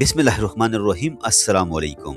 बिस्मिल्लाहिर्रहमानिर्रहीम। अस्सलाम वालेकुम।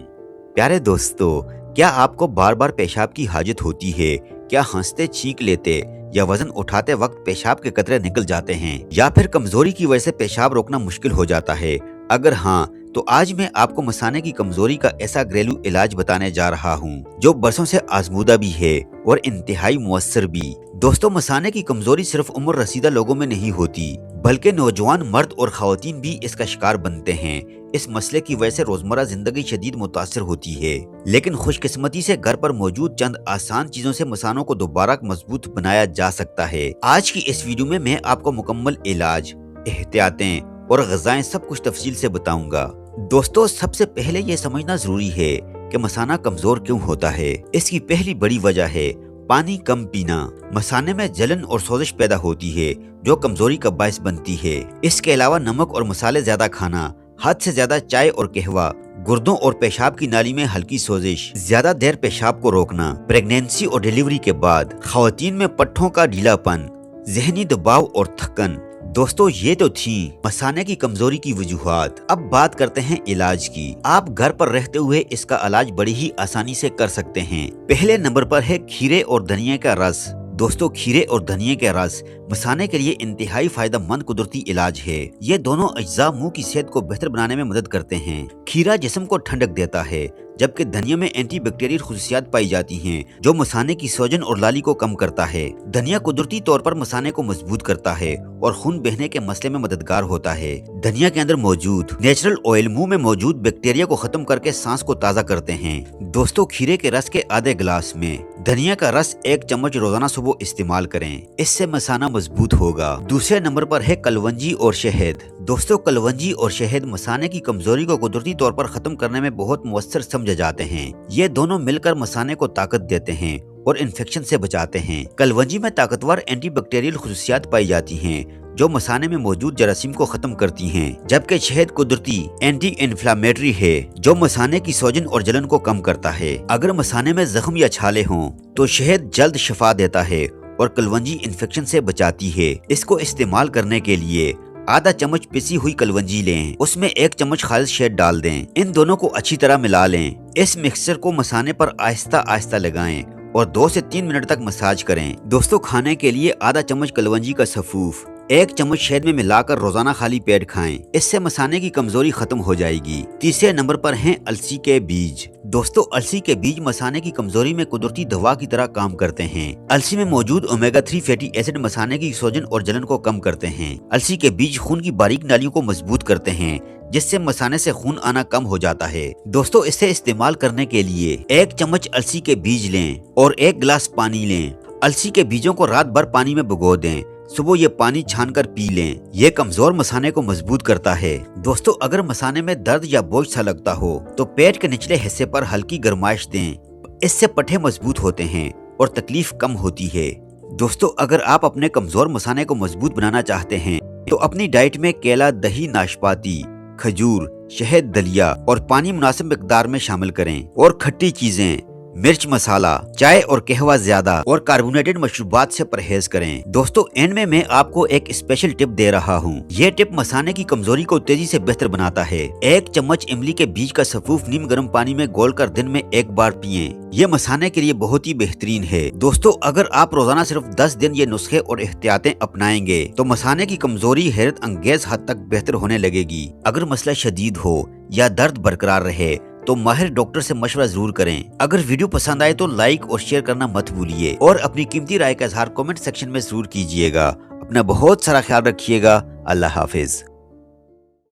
प्यारे दोस्तों, क्या आपको बार बार पेशाब की हाजत होती है? क्या हंसते छींक लेते या वजन उठाते वक्त पेशाब के कतरे निकल जाते हैं, या फिर कमजोरी की वजह से पेशाब रोकना मुश्किल हो जाता है? अगर हाँ, तो आज मैं आपको मसाने की कमजोरी का ऐसा घरेलू इलाज बताने जा रहा हूँ जो बरसों से आजमूदा भी है और इंतहाई मुअस्सर भी। दोस्तों, मसाने की कमजोरी सिर्फ उम्र रसीदा लोगों में नहीं होती, बल्कि नौजवान मर्द और खवातीन भी इसका शिकार बनते हैं। इस मसले की वजह से रोजमर्रा जिंदगी शदीद मुतासिर होती है, लेकिन खुशकिस्मती से घर पर मौजूद चंद आसान चीजों से मसानों को दोबारा मजबूत बनाया जा सकता है। आज की इस वीडियो में मैं आपको मुकम्मल इलाज, एहतियातें और ग़िज़ाएं सब कुछ तफसील से बताऊंगा। दोस्तों, सबसे पहले ये समझना जरूरी है कि मसाना कमजोर क्यों होता है। इसकी पहली बड़ी वजह है पानी कम पीना। मसाने में जलन और सोजिश पैदा होती है जो कमजोरी का बायस बनती है। इसके अलावा नमक और मसाले ज्यादा खाना, हद से ज्यादा चाय और कहवा, गुर्दों और पेशाब की नाली में हल्की सोजिश, ज्यादा देर पेशाब को रोकना, प्रेगनेंसी और डिलीवरी के बाद खवातीन में पट्ठों का ढीलापन, जहनी दबाव और थकन। दोस्तों, ये तो थी मसाने की कमजोरी की वजूहात। अब बात करते हैं इलाज की। आप घर पर रहते हुए इसका इलाज बड़ी ही आसानी से कर सकते हैं। पहले नंबर पर है खीरे और धनिया का रस। दोस्तों, खीरे और धनिया का रस मसाने के लिए इंतहाई फायदेमंद कुदरती इलाज है। ये दोनों अज्जा मुंह की सेहत को बेहतर बनाने में मदद करते हैं। खीरा जिस्म को ठंडक देता है, जबकि धनिया में एंटी बैक्टीरियल खुसूसियात पाई जाती हैं जो मसाने की सूजन और लाली को कम करता है। धनिया कुदरती तौर पर मसाने को मजबूत करता है और खून बहने के मसले में मददगार होता है। धनिया के अंदर मौजूद नेचुरल ऑयल मुंह में मौजूद बैक्टीरिया को खत्म करके सांस को ताज़ा करते हैं। दोस्तों, खीरे के रस के आधे गिलास में धनिया का रस 1 चम्मच रोजाना सुबह इस्तेमाल करें, इससे मसाना मजबूत होगा। दूसरे नंबर पर है कलवंजी और शहद। दोस्तों, कलवंजी और शहद मसाने की कमजोरी को कुदरती तौर पर खत्म करने में बहुत मुअस्सर समझे जाते हैं। ये दोनों मिलकर मसाने को ताकत देते हैं और इन्फेक्शन से बचाते हैं। कलवंजी में ताकतवर एंटी बैक्टीरियल खुसूसियात पाई जाती हैं जो मसाने में मौजूद जरासीम को खत्म करती हैं, जबकि शहद कुदरती एंटी इन्फ्लामेटरी है जो मसाने की सूजन और जलन को कम करता है। अगर मसाने में जख्म या छाले हों तो शहद जल्द शिफा देता है और कलवंजी इन्फेक्शन से बचाती है। इसको इस्तेमाल करने के लिए आधा चम्मच पिसी हुई कलवंजी लें, उसमें 1 चम्मच खालिस शहद डाल दें। इन दोनों को अच्छी तरह मिला लें। इस मिक्सचर को मसाने पर आहिस्ता आहिस्ता लगाएं और 2 से 3 मिनट तक मसाज करें। दोस्तों, खाने के लिए आधा चम्मच कलवंजी का सफूफ 1 चम्मच शहद में मिलाकर रोजाना खाली पेट खाएं, इससे मसाने की कमजोरी खत्म हो जाएगी। तीसरे नंबर पर हैं अलसी के बीज। दोस्तों, अलसी के बीज मसाने की कमजोरी में कुदरती दवा की तरह काम करते हैं। अलसी में मौजूद ओमेगा 3 फैटी एसिड मसाने की सूजन और जलन को कम करते हैं। अलसी के बीज खून की बारीक नालियों को मजबूत करते हैं, जिससे मसाने से खून आना कम हो जाता है। दोस्तों, इसे इस्तेमाल करने के लिए 1 चम्मच अलसी के बीज लें और 1 गिलास पानी लें। अलसी के बीजों को रात भर पानी में भिगो दें, सुबह ये पानी छानकर पी लें। ये कमजोर मसाने को मजबूत करता है। दोस्तों, अगर मसाने में दर्द या बोझ सा लगता हो तो पेट के निचले हिस्से पर हल्की गर्माइश दें, इससे पट्टे मजबूत होते हैं और तकलीफ कम होती है। दोस्तों, अगर आप अपने कमजोर मसाने को मजबूत बनाना चाहते हैं तो अपनी डाइट में केला, दही, नाशपाती, खजूर, शहद, दलिया और पानी मुनासिब मिकदार में शामिल करें। और खट्टी चीजें, मिर्च, मसाला, चाय और कहवा ज्यादा और कार्बोनेटेड मशरूबात से परहेज करें। दोस्तों, एंड में मैं आपको एक स्पेशल टिप दे रहा हूँ। ये टिप मसाने की कमजोरी को तेजी से बेहतर बनाता है। 1 चम्मच इमली के बीज का सफूफ नीम गर्म पानी में घोलकर दिन में 1 बार पिएं। ये मसाने के लिए बहुत ही बेहतरीन है। दोस्तों, अगर आप रोजाना सिर्फ 10 दिन ये नुस्खे और एहतियातें अपनाएंगे तो मसाने की कमजोरी हैरत अंगेज हद तक बेहतर होने लगेगी। अगर मसला शदीद हो या दर्द बरकरार रहे तो माहिर डॉक्टर से मशवरा जरूर करें। अगर वीडियो पसंद आए तो लाइक और शेयर करना मत भूलिए और अपनी कीमती राय का इजहार कमेंट सेक्शन में जरूर कीजिएगा। अपना बहुत सारा ख्याल रखिएगा। अल्लाह हाफिज।